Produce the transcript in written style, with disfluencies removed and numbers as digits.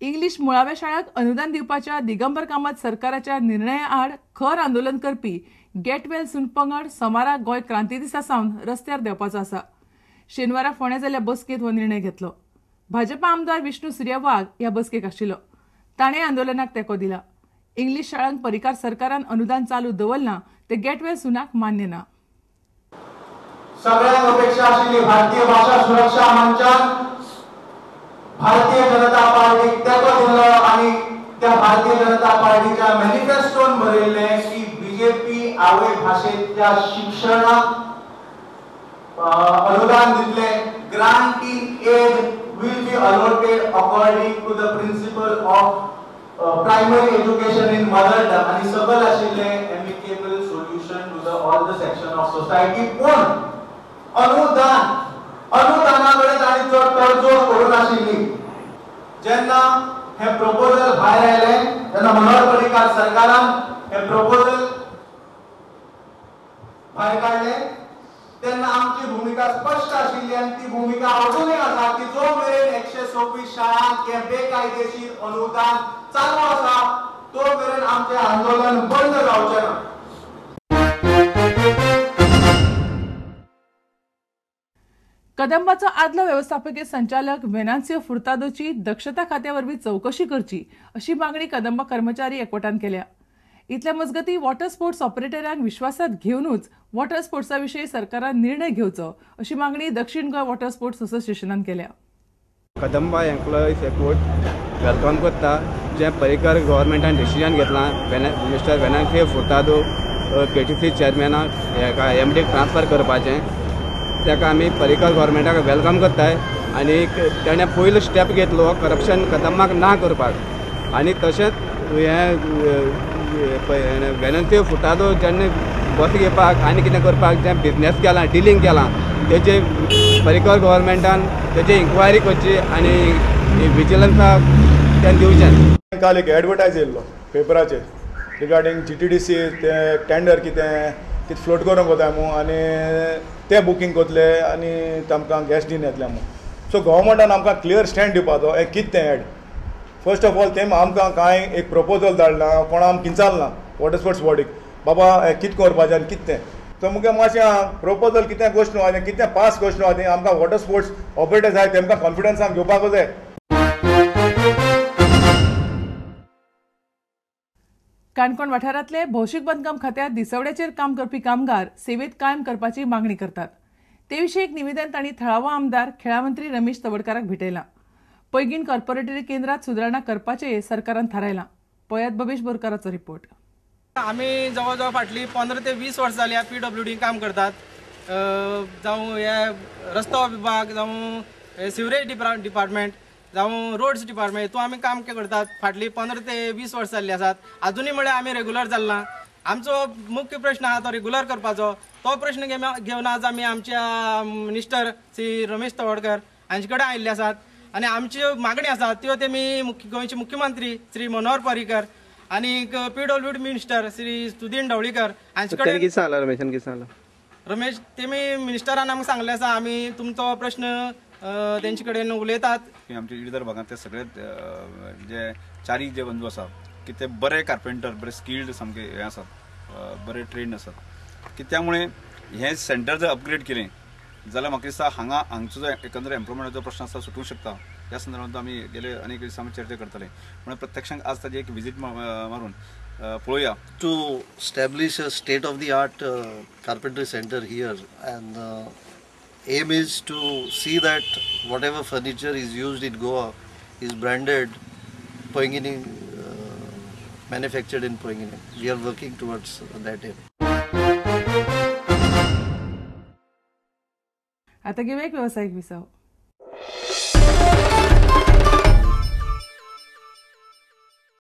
English मुळाव्या शाळांक अनुदान दिवपाच्या दिगंबर कामत सरकाराच्या निर्णया आड खर आंदोलन करपी गेट वेल सून पंगड सोमारा गोय क्रांती दिसा सावन रस्त्यार देवपाचो आसा. शेनवारा फोंड्या जाल्ल्या बसकेंत हो निर्णय घेतलो. भाजपा आमदार विष्णू सुर्या वाघ ह्या बसकेक आशिल्लो. ताणें आंदोलनाक तेंको दिला. इंग्लिश शाळांक परिकार सरकारान अनुदान चालू दवरना ते गेट वेल सुनाक मान्य ना. सगळ्यांक अपेक्षा आशिल्ली भारतीय भाषा सुरक्षा मंचान भारतीय जनता पार्टीक तेंको दिल्लो आनी त्या भारतीय जनता पार्टीच्या मॅनिफेस्टोन बरयल्ले की बीजेपी आवय भाषेच्या शिक्षणाक अनुदान दितले. Grant aid will be allotted according to the principle of primary education in mother tongue and सगळ आशिल्ले amicable solution to the all the section of society. पण अनुदानाकडे ताणी चड तडजोड करून आशिल्ली. जेन्ना हे प्रपोजल भायर आयले तेन्ना मनोहर पर्रीकार सरकारान हे प्रपोजल भायर काडले तेन्ना आमची भूमिका स्पष्ट आशिल्ली आणि ती भूमिका अजूनही आसा की जो मेरेन 126 शाळांक हे बेकायदेशीर अनुदान चालू आसा तो मेरेन आमचे आंदोलन बंद जावचें ना. कदंबाचो आदलो व्यवस्थापकीय संचालक वेनान्सियो फुर्तादोची दक्षता खात्या वरवीं चवकशी करची अशी मागणी कदंबा कर्मचारी एकवटान केल्या. इतल्या मजगती वॉटर स्पोर्ट्स ऑपरेटरांक विश्वासात घेवनूच वॉटर स्पोर्ट्सा विशीं सरकारान निर्णय घेवचो अशी मागणी दक्षिण गोंय वॉटर स्पोर्ट्स असोसिएशनान केल्या. कदंबा एम्प्लॉईज एकवट वेलकम करता जे परिकार गव्हर्मेंटान डिसिजन घेतलां मिस्टर वेनान्सियो फुर्तादो केटीसी चेअरमॅनाक एमडीक ट्रान्सफर करपाचें ताका आमी परिकार गव्हर्मेंटाक वेलकम करताय आनी ताणें पयलो स्टेप घेतलो करप्शन कदंबाक ना करपाक आनी तशेंच वेनान्सियो फुर्तादो जेन्ना बस घेवपाक आनी कितें करपाक जें बिजनेस केलां डिलींग केलां तेजे परिकार गव्हर्मेंटान तेजे इन्क्वायरी करची आनी विजिलन्साक तें दिवचें. काल एक एडवर्टायज येयल्लो पेपराचेर रिगार्डींग GTDC ते टेंडर कितें फ्लोट करूंक वता मू आनी ते बुकींग करतले आनी तांकां गॅस दिन येतले मू. सो गव्हर्मेंटान आमकां क्लियर स्टँड दिवपाचो हें कितें तें एड. फर्स्ट ऑफ ऑल तेम आमकां कांय एक प्रपोजल धाडला कोणा आमकां किंचालना वॉटर स्पोर्ट्स बॉडीक बाबा हें कितें करपाचें आनी कितें तें. सो मुगे मातशें प्रपोजल कितें गोश्ट न्हू आनी कितें पास गोश्ट न्हू आनी आमकां वॉटर स्पोर्ट्स ऑपरेटर्स जाय तेमकां कॉन्फिडन्सान घेवपाक जाय. काणकोण वाठारांतले भौशीक बांदकाम खात्यांत दिसवड्याचेर काम करपी कामगार सेवेत कायम करपाची मागणी करतात. ते विशीं एक निवेदन तांणी थळावो आमदार खेळा मंत्री रमेश तवडकाराक भेटयलां. पैंगीण कॉर्पोरेटरी केंद्रात सुदारणा करपाचें सरकारान थारायलां. पळयात भवेश बोरकाराचो रिपोर्ट. आमी जवळ फाटली 15 ते 20 वर्सां जाली PWD काम करतात. जावं हे रस्तो विभाग जावं सिवरेज डिपार्टमेंट जावं रोड्स डिपार्टमेंट हितून आमी काम करतात. फाटली 15 ते 20 वर्सां जाल्ली आसात. अजूनय म्हळ्यार आमी रेग्युलर जाल्ला. आमचो मुख्य प्रश्न आहा तो रेग्युलर करपाचो. तो प्रश्न घेवन आज आमी आमच्या मिनिस्टर श्री रमेश तवडकर हांचे कडेन आयिल्ले आसात आनी आमच्यो मागणी आसात त्यो तेमी गोंयचे मुख्यमंत्री श्री मनोहर पर्रीकर आनी PWD मिनिस्टर श्री सुदीन ढवळीकर हांचे कडेन रमेश तेमी मिनिस्टरान आमकां सांगले आसा आमी तुमचो प्रश्न तेंचे कडेन उलयतात. आमच्या इडर भागांतले सगळे जे चारी जे बंधू आसा की ते बरे कार्पेंटर बरे स्किल्ड सामके हे आसात बरे ट्रेन आसात की त्यामुळे हे सेंटर जर अपग्रेड केलें जाल्यार म्हाका दिसता हांगचो जो एकंदर एम्प्लॉयमेंटाचो प्रश्न आसा सुटूंक शकता. ह्या संदर्भांत आमी गेले अनेक दिसा चर्चा करतले म्हणून प्रत्यक्षांक आज ताजी एक विजीट मारून पळोवया. To establish a state of the art carpentry center here and aim is to see that whatever furniture is used in Goa is branded Poingini, manufactured in Poingini. We are working towards that aim. आता घेऊया एक व्यावसायिक विसाव.